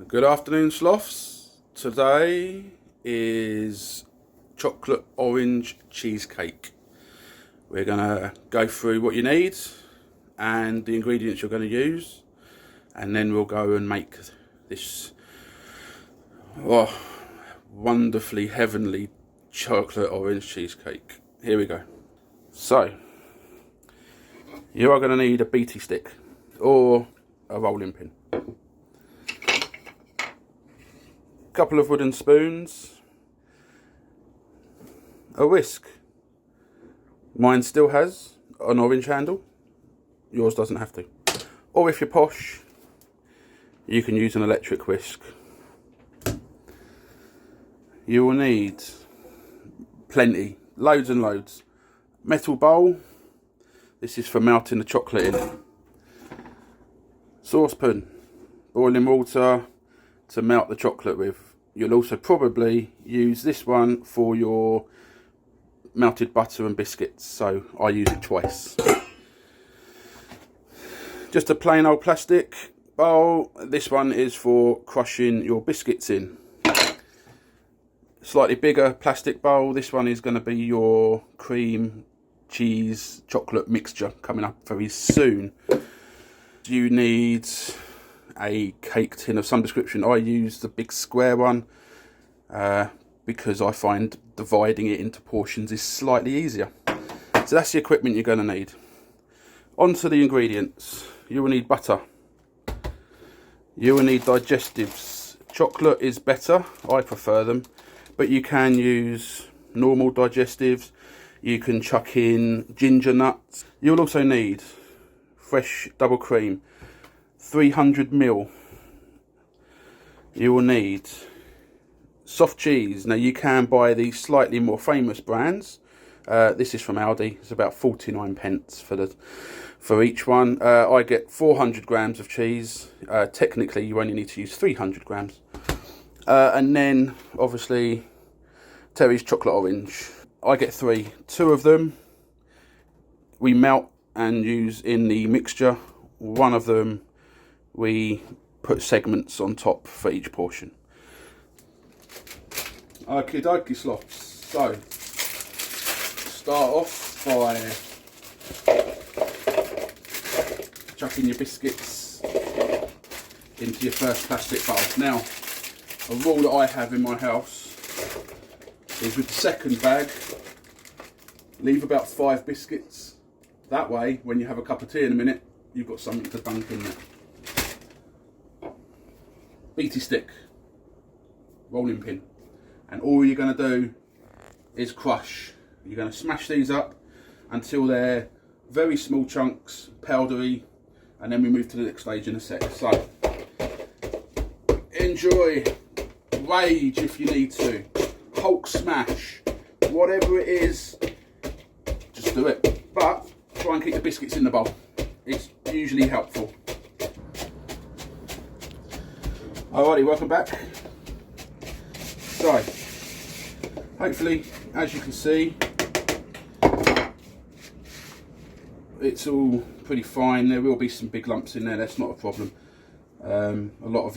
Good afternoon, sloths. Today is chocolate orange cheesecake. We're gonna go through what you need and the ingredients you're gonna use, and then we'll go and make this wonderfully heavenly chocolate orange cheesecake. Here we go. So you are gonna need a BT stick or a rolling pin, couple of wooden spoons, a whisk. Mine still has an orange handle, yours doesn't have to. Or if you're posh, you can use an electric whisk. You will need plenty, loads and loads. Metal bowl, this is for melting the chocolate in. Saucepan, boiling water to melt the chocolate with. You'll also probably use this one for your melted butter and biscuits, so I use it twice. Just a plain old plastic bowl. This one is for crushing your biscuits in. Slightly bigger plastic bowl. This one is going to be your cream, cheese, chocolate mixture coming up very soon. You need a cake tin of some description. I use the big square one because I find dividing it into portions is slightly easier. So that's the equipment you're going to need. On to the ingredients. You will need butter. You will need digestives. Chocolate is better, I prefer them, but you can use normal digestives. You can chuck in ginger nuts. You'll also need fresh double cream, 300ml. You will need soft cheese. Now you can buy the slightly more famous brands. This is from Aldi. It's about 49p for each one. I get 400 grams of cheese. Technically you only need to use 300 grams. And then obviously Terry's chocolate orange. I get two of them we melt and use in the mixture. One of them we put segments on top for each portion. Okie dokie, sloths. So start off by chucking your biscuits into your first plastic bowl. Now, a rule that I have in my house is with the second bag, leave about 5 biscuits. That way, when you have a cup of tea in a minute, you've got something to dunk in there. BT stick, rolling pin, and all you're going to do is crush. You're going to smash these up until they're very small chunks, powdery, and then we move to the next stage in a sec. So, enjoy, rage if you need to, Hulk smash, whatever it is, just do it. But try and keep the biscuits in the bowl. It's usually helpful. Alrighty, welcome back. So, hopefully, as you can see, it's all pretty fine. There will be some big lumps in there. That's not a problem. A lot of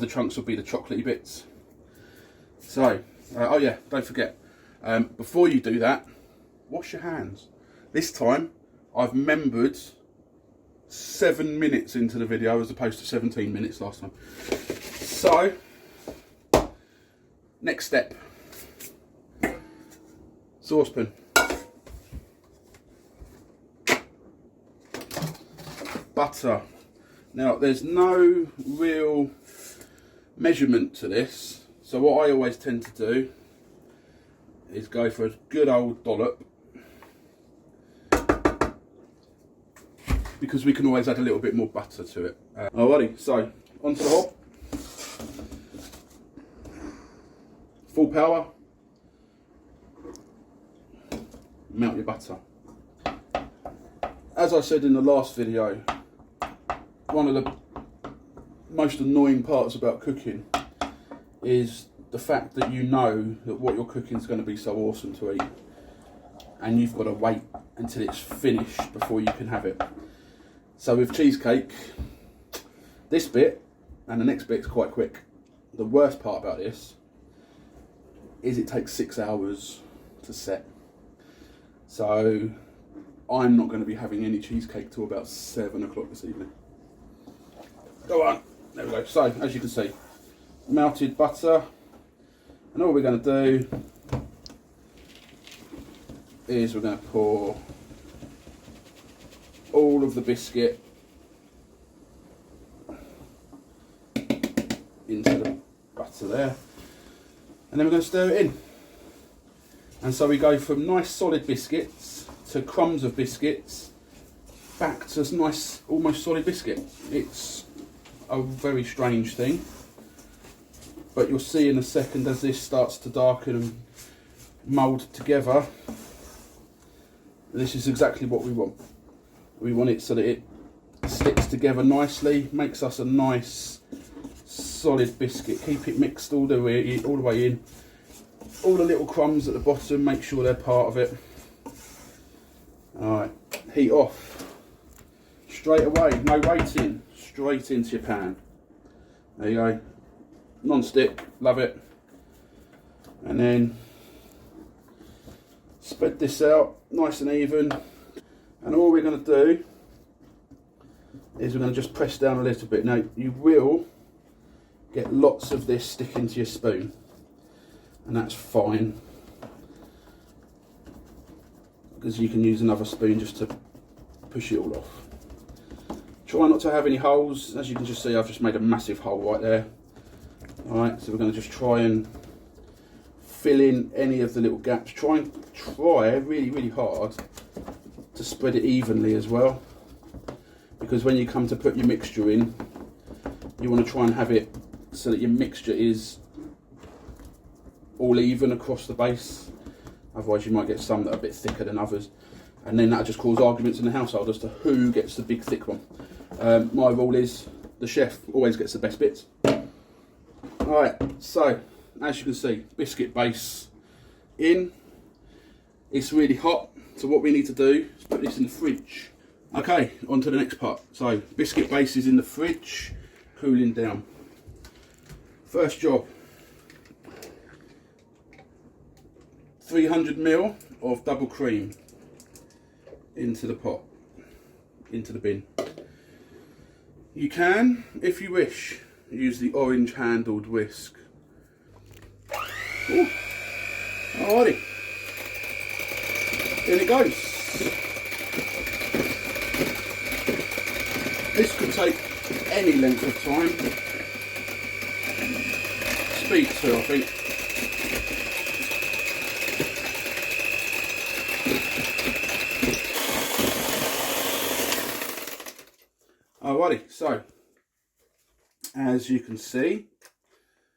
the chunks will be the chocolatey bits. So, oh yeah, don't forget. Before you do that, wash your hands. This time, I've membered 7 minutes into the video as opposed to 17 minutes last time. So, next step. Saucepan. Butter. Now, there's no real measurement to this, so what I always tend to do is go for a good old dollop, because we can always add a little bit more butter to it. Alrighty, so onto the hob. Full power. Melt your butter. As I said in the last video, one of the most annoying parts about cooking is the fact that you know that what you're cooking is going to be so awesome to eat, and you've got to wait until it's finished before you can have it. So with cheesecake, this bit And the next bit's quite quick. The worst part about this is it takes 6 hours to set. So I'm not going to be having any cheesecake till about 7 o'clock this evening. Go on. There we go. So, as you can see, melted butter. And all we're going to do is we're going to pour all of the biscuit into the butter there. And then we're going to stir it in. And so we go from nice solid biscuits to crumbs of biscuits back to nice almost solid biscuit. It's a very strange thing, but you'll see in a second as this starts to darken and mould together. This is exactly what we want. We want it so that it sticks together nicely, makes us a nice solid biscuit. Keep it mixed all the way in. All the little crumbs at the bottom, make sure they're part of it. Alright, heat off. Straight away, no waiting, straight into your pan. There you go. Non-stick, love it. And then spread this out nice and even. And all we're going to do is we're going to just press down a little bit. Now you will get lots of this sticking to your spoon, and that's fine, because you can use another spoon just to push it all off. Try not to have any holes. As you can just see, I've just made a massive hole right there. Alright, so we're going to just try and fill in any of the little gaps. Try really hard to spread it evenly as well, because when you come to put your mixture in, you want to try and have it so that your mixture is all even across the base. Otherwise you might get some that are a bit thicker than others, and then that'll just cause arguments in the household as to who gets the big thick one. My rule is the chef always gets the best bits. Alright, so as you can see, biscuit base in. It's really hot, so what we need to do is put this in the fridge. Okay, on to the next part. So biscuit base is in the fridge, cooling down. First job, 300 ml of double cream into the pot, into the bin. You can, if you wish, use the orange handled whisk. Ooh. Alrighty, in it goes. This could take any length of time. Speed 2, I think. Alrighty, so as you can see,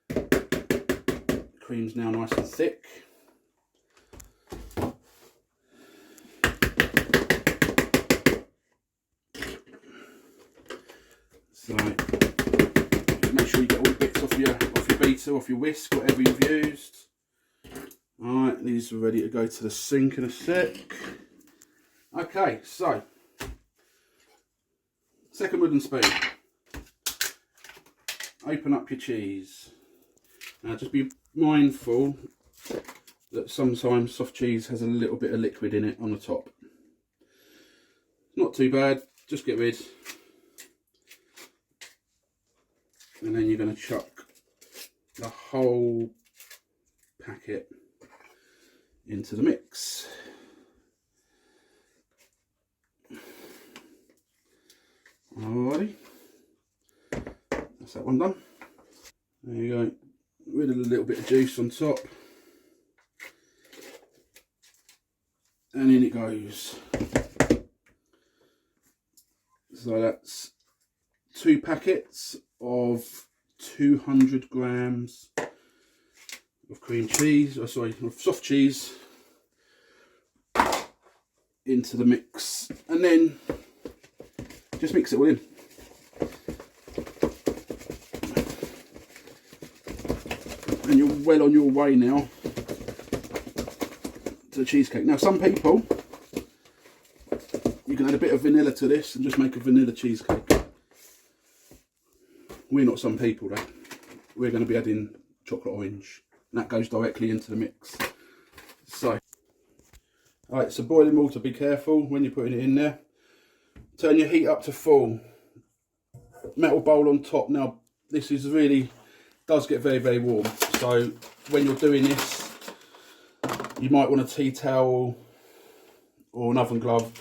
the cream's now nice and thick. So make sure you get all the bits off your beater, off your whisk, whatever you've used. Alright, these are ready to go to the sink in a sec. Okay, so second wooden spoon. Open up your cheese. Now just be mindful that sometimes soft cheese has a little bit of liquid in it on the top. Not too bad, just get rid. And then you're going to chuck the whole packet into the mix. Alrighty, that's that one done. There you go, rid of a little bit of juice on top. And in it goes. So that's 2 packets of 200 grams of cream cheese, or sorry, of soft cheese into the mix, and then just mix it all in. And you're well on your way now to the cheesecake. Now some people, you can add a bit of vanilla to this and just make a vanilla cheesecake. we're not some people though. We're going to be adding chocolate orange, and that goes directly into the mix. So, alright, so boiling water, be careful when you're putting it in there. Turn your heat up to full. Metal bowl on top. Now, this is really, does get very, very warm. So, when you're doing this, you might want a tea towel or an oven glove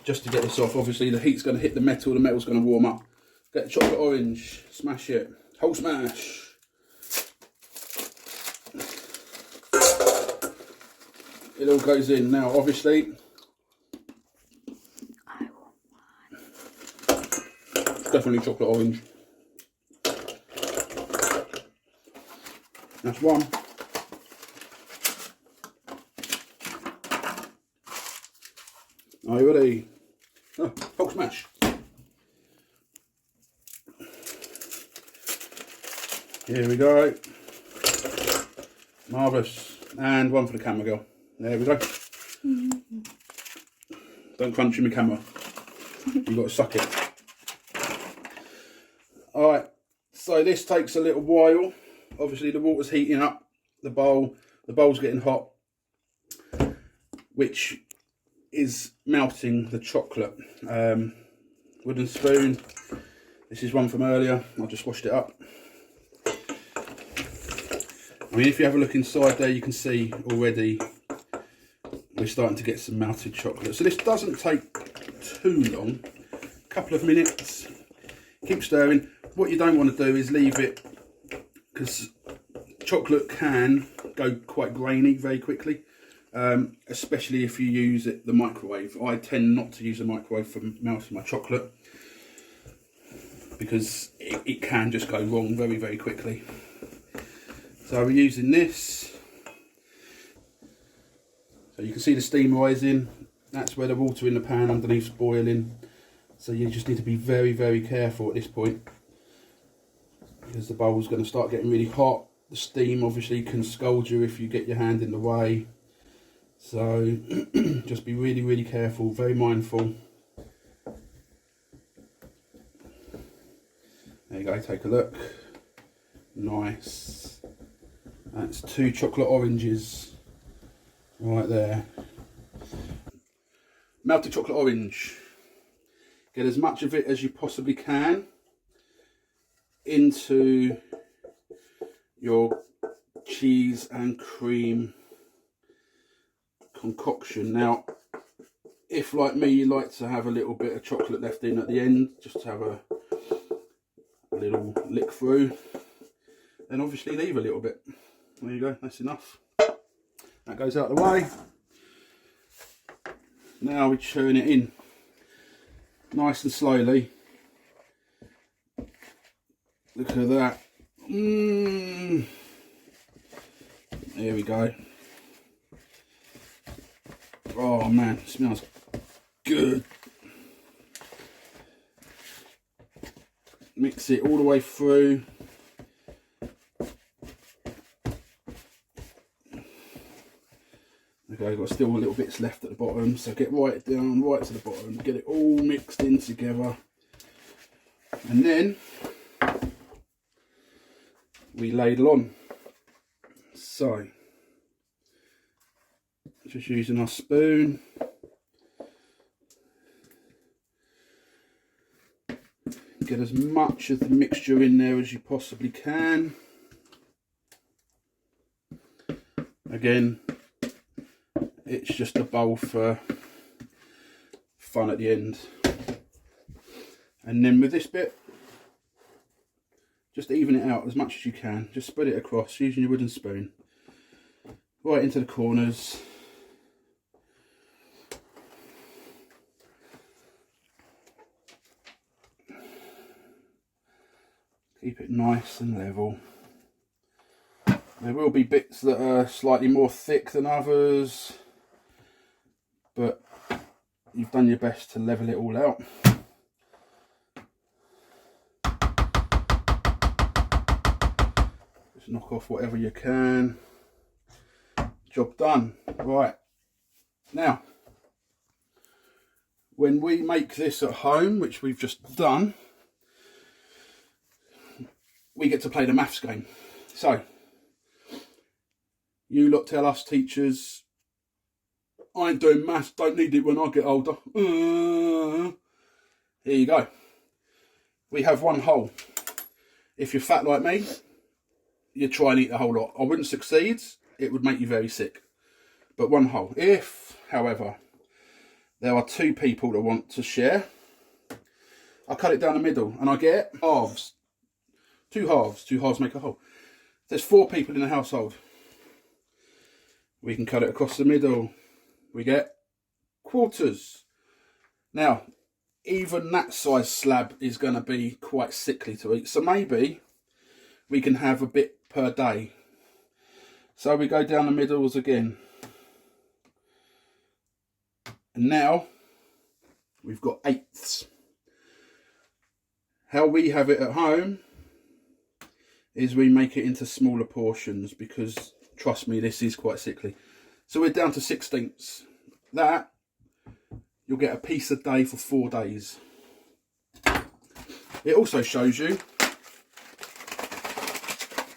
just to get this off. Obviously, the heat's going to hit the metal's going to warm up. Get the chocolate orange, smash it, whole smash. It all goes in. Now, obviously, I want one. Definitely chocolate orange. That's one. Are you ready? Oh, Hulk smash. Here we go. Marvellous. And one for the camera girl. There we go. Don't crunch in my camera. You've got to suck it. Alright, so this takes a little while. Obviously the water's heating up. The bowl's getting hot, which is melting the chocolate. Wooden spoon. This is one from earlier. I just washed it up. I mean, if you have a look inside there, you can see already we're starting to get some melted chocolate. So this doesn't take too long. A couple of minutes. Keep stirring. What you don't want to do is leave it, because chocolate can go quite grainy very quickly, especially if you use the microwave. I tend not to use the microwave for melting my chocolate because it can just go wrong very, very quickly. So we're using this. So you can see the steam rising. That's where the water in the pan underneath is boiling. So you just need to be very, very careful at this point, because the bowl's going to start getting really hot. The steam obviously can scald you if you get your hand in the way. So just be really, really careful, very mindful. There you go, take a look. Nice. That's 2 chocolate oranges right there. Melted chocolate orange. Get as much of it as you possibly can into your cheese and cream concoction. Now, if like me you like to have a little bit of chocolate left in at the end, just to have a little lick through, then obviously leave a little bit. There you go, that's enough. That goes out of the way. Now we churn it in nice and slowly. Look at that. There we go. Oh man, it smells good. Mix it all the way through. Okay, got still little bits left at the bottom, so get right down, right to the bottom, get it all mixed in together, and then we ladle on. So, just using our spoon, get as much of the mixture in there as you possibly can. Again, it's just a bowl for fun at the end. And then with this bit, just even it out as much as you can. Just spread it across using your wooden spoon. Right into the corners. Keep it nice and level. There will be bits that are slightly more thick than others, but you've done your best to level it all out. Just knock off whatever you can. Job done. Right, now when we make this at home, which we've just done, we get to play the maths game. So, you lot tell us teachers, I ain't doing maths, don't need it when I get older. Here you go. We have one whole. If you're fat like me, you try and eat the whole lot. I wouldn't succeed, it would make you very sick. But one whole. If, however, there are 2 people that want to share, I cut it down the middle and I get halves. 2 halves. 2 halves make a whole. There's 4 people in the household. We can cut it across the middle. We get quarters. Now, even that size slab is going to be quite sickly to eat. So maybe we can have a bit per day. So we go down the middles again. And now we've got 1/8. How we have it at home is we make it into smaller portions because, trust me, this is quite sickly. So we're down to 1/16. That, you'll get a piece a day for 4 days. It also shows you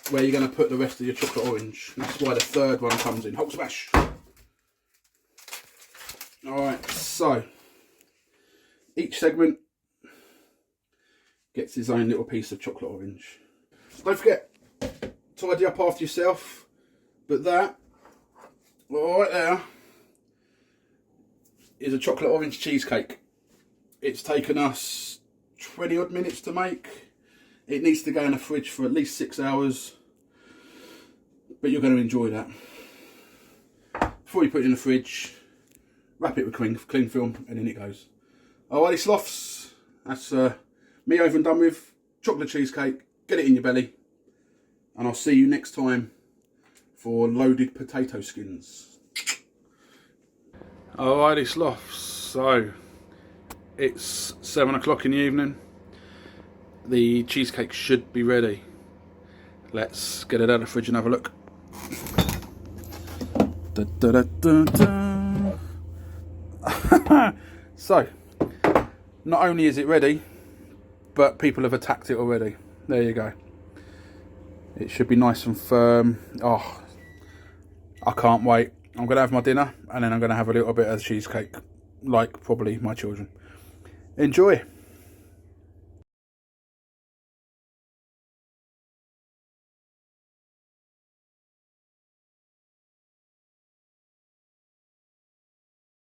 where you're going to put the rest of your chocolate orange. That's why the 3rd one comes in. Hulk smash! Alright, so each segment gets his own little piece of chocolate orange. Don't forget, tidy up after yourself. But that, right there, is a chocolate orange cheesecake. It's taken us 20 odd minutes to make. It needs to go in the fridge for at least 6 hours. But you're going to enjoy that. Before you put it in the fridge, wrap it with cling film and in it goes. Alrighty sloths, that's me over and done with. Chocolate cheesecake, get it in your belly. And I'll see you next time for loaded potato skins. Alrighty sloths, so it's 7 o'clock in the evening. The cheesecake should be ready. Let's get it out of the fridge and have a look. Da, da, da, da, da. So, not only is it ready, but people have attacked it already. There you go. It should be nice and firm. Oh, I can't wait. I'm going to have my dinner and then I'm going to have a little bit of cheesecake, like probably my children. Enjoy.